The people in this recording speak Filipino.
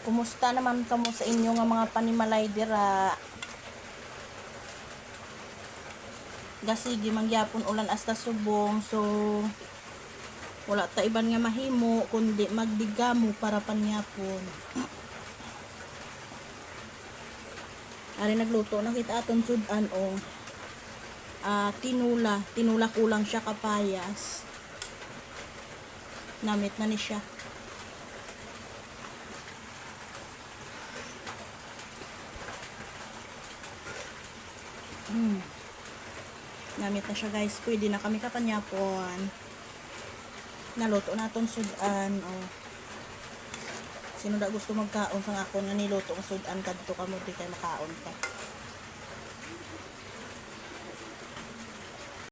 Kumusta naman kamo sa inyo nga mga panimalay dira? Gasigi mangyapon ulan hasta subong, so wala ta iban nga mahimo kundi magdigamo para panyapon. Ari nagluto na kita aton sudan o tinula kulang siya kapayas. Namit na ni siya. Namit na siya guys. Pwede na kami kapanyapon. Naluto na itong sudan. Sino da gusto magkaon sa ako nga niluto ng sudan kadto ka mo di kay makaon ka.